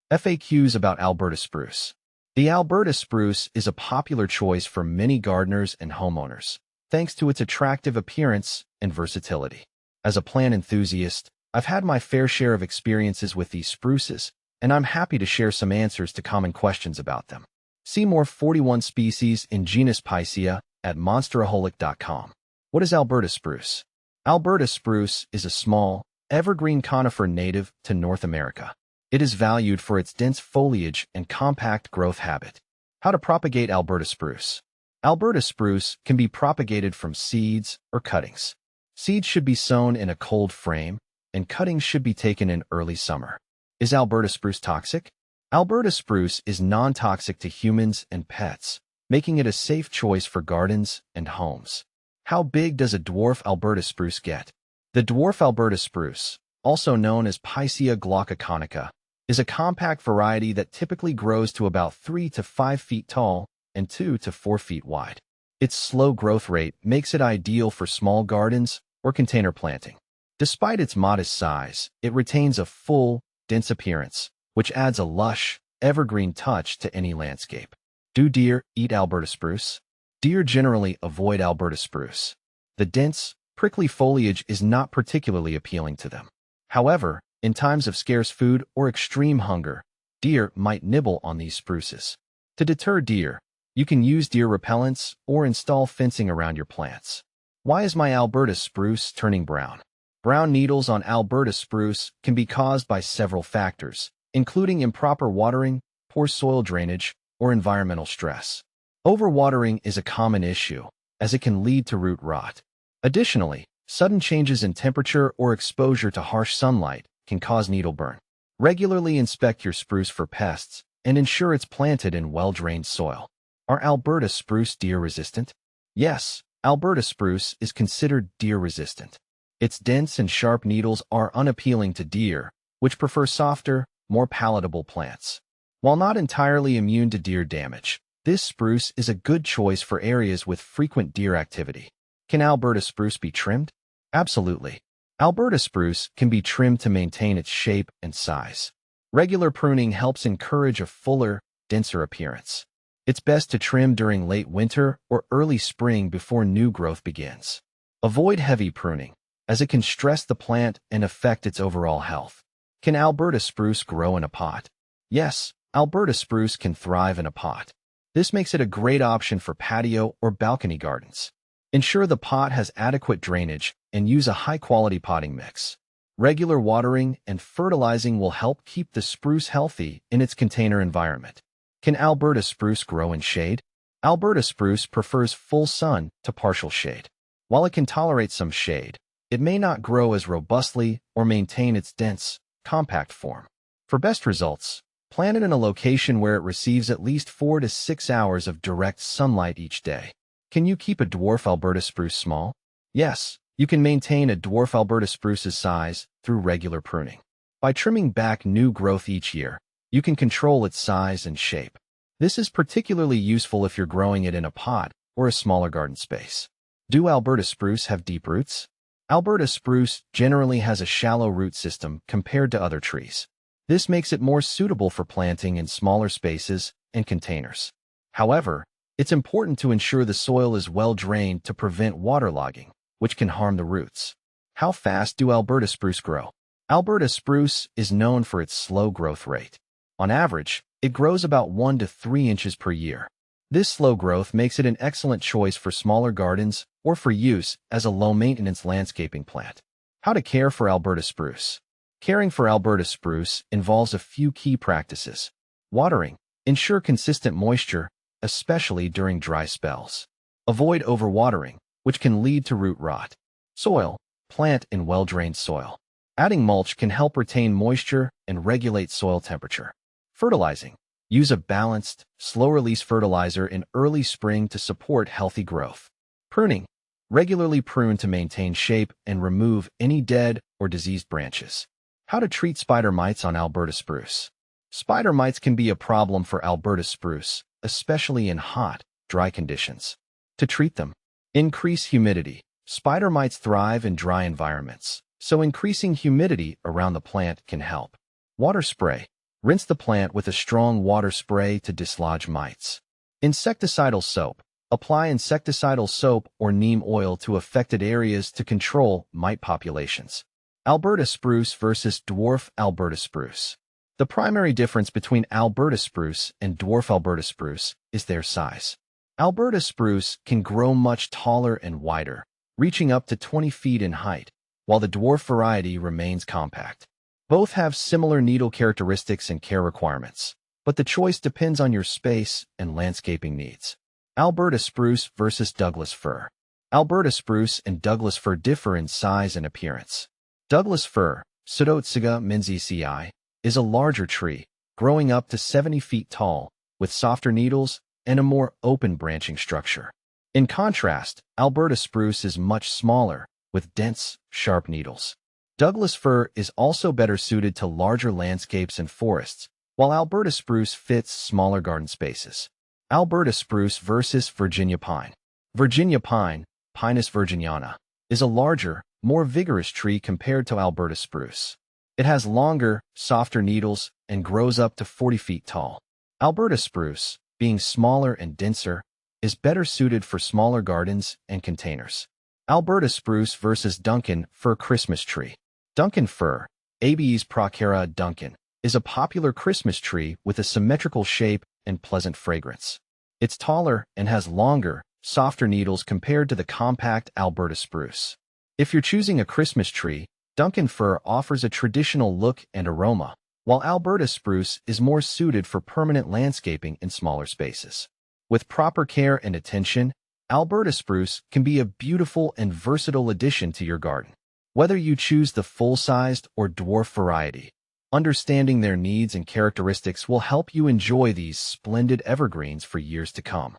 FAQs about Alberta spruce. The Alberta spruce is a popular choice for many gardeners and homeowners, thanks to its attractive appearance and versatility. As a plant enthusiast, I've had my fair share of experiences with these spruces, and I'm happy to share some answers to common questions about them. See more 41 species in genus Picea at monsteraholic.com. What is Alberta spruce? Alberta spruce is a small, evergreen conifer native to North America. It is valued for its dense foliage and compact growth habit. How to propagate Alberta spruce? Alberta spruce can be propagated from seeds or cuttings. Seeds should be sown in a cold frame, and cuttings should be taken in early summer. Is Alberta spruce toxic? Alberta spruce is non-toxic to humans and pets, making it a safe choice for gardens and homes. How big does a dwarf Alberta spruce get? The dwarf Alberta spruce, also known as Picea glaucoconica, is a compact variety that typically grows to about 3 to 5 feet tall and 2 to 4 feet wide. Its slow growth rate makes it ideal for small gardens or container planting. Despite its modest size, it retains a full, dense appearance, which adds a lush, evergreen touch to any landscape. Do deer eat Alberta spruce? Deer generally avoid Alberta spruce. The dense, prickly foliage is not particularly appealing to them. However, in times of scarce food or extreme hunger, deer might nibble on these spruces. To deter deer, you can use deer repellents or install fencing around your plants. Why is my Alberta spruce turning brown? Brown needles on Alberta spruce can be caused by several factors, including improper watering, poor soil drainage, or environmental stress. Overwatering is a common issue, as it can lead to root rot. Additionally, sudden changes in temperature or exposure to harsh sunlight can cause needle burn. Regularly inspect your spruce for pests and ensure it's planted in well-drained soil. Are Alberta spruce deer-resistant? Yes, Alberta spruce is considered deer-resistant. Its dense and sharp needles are unappealing to deer, which prefer softer, more palatable plants. While not entirely immune to deer damage, this spruce is a good choice for areas with frequent deer activity. Can Alberta spruce be trimmed? Absolutely. Alberta spruce can be trimmed to maintain its shape and size. Regular pruning helps encourage a fuller, denser appearance. It's best to trim during late winter or early spring before new growth begins. Avoid heavy pruning, as it can stress the plant and affect its overall health. Can Alberta spruce grow in a pot? Yes, Alberta spruce can thrive in a pot. This makes it a great option for patio or balcony gardens. Ensure the pot has adequate drainage and use a high-quality potting mix. Regular watering and fertilizing will help keep the spruce healthy in its container environment. Can Alberta spruce grow in shade? Alberta spruce prefers full sun to partial shade. While it can tolerate some shade, it may not grow as robustly or maintain its dense, compact form. For best results, plant it in a location where it receives at least 4 to 6 hours of direct sunlight each day. Can you keep a dwarf Alberta spruce small? Yes, you can maintain a dwarf Alberta spruce's size through regular pruning. By trimming back new growth each year, you can control its size and shape. This is particularly useful if you're growing it in a pot or a smaller garden space. Do Alberta spruce have deep roots? Alberta spruce generally has a shallow root system compared to other trees. This makes it more suitable for planting in smaller spaces and containers. However, it's important to ensure the soil is well drained to prevent waterlogging, which can harm the roots. How fast do Alberta spruce grow? Alberta spruce is known for its slow growth rate. On average, it grows about 1 to 3 inches per year. This slow growth makes it an excellent choice for smaller gardens or for use as a low-maintenance landscaping plant. How to care for Alberta spruce? Caring for Alberta spruce involves a few key practices. Watering. Ensure consistent moisture, especially during dry spells. Avoid overwatering, which can lead to root rot. Soil. Plant in well-drained soil. Adding mulch can help retain moisture and regulate soil temperature. Fertilizing. Use a balanced, slow-release fertilizer in early spring to support healthy growth. Pruning. Regularly prune to maintain shape and remove any dead or diseased branches. How to treat spider mites on Alberta spruce. Spider mites can be a problem for Alberta spruce, especially in hot, dry conditions. To treat them, increase humidity. Spider mites thrive in dry environments, so increasing humidity around the plant can help. Water spray. Rinse the plant with a strong water spray to dislodge mites. Insecticidal soap. Apply insecticidal soap or neem oil to affected areas to control mite populations. Alberta spruce versus dwarf Alberta spruce. The primary difference between Alberta spruce and dwarf Alberta spruce is their size. Alberta spruce can grow much taller and wider, reaching up to 20 feet in height, while the dwarf variety remains compact. Both have similar needle characteristics and care requirements, but the choice depends on your space and landscaping needs. Alberta spruce versus Douglas fir. Alberta spruce and Douglas fir differ in size and appearance. Douglas fir, Pseudotsuga minzii, is a larger tree, growing up to 70 feet tall, with softer needles and a more open branching structure. In contrast, Alberta spruce is much smaller, with dense, sharp needles. Douglas fir is also better suited to larger landscapes and forests, while Alberta spruce fits smaller garden spaces. Alberta spruce versus Virginia pine. Virginia pine, Pinus virginiana, is a larger, more vigorous tree compared to Alberta spruce. It has longer, softer needles and grows up to 40 feet tall. Alberta spruce, being smaller and denser, is better suited for smaller gardens and containers. Alberta spruce versus Duncan fir Christmas tree. Duncan fir, Abies procara Duncan, is a popular Christmas tree with a symmetrical shape and pleasant fragrance. It's taller and has longer, softer needles compared to the compact Alberta spruce. If you're choosing a Christmas tree, Duncan fir offers a traditional look and aroma, while Alberta spruce is more suited for permanent landscaping in smaller spaces. With proper care and attention, Alberta spruce can be a beautiful and versatile addition to your garden. Whether you choose the full-sized or dwarf variety, understanding their needs and characteristics will help you enjoy these splendid evergreens for years to come.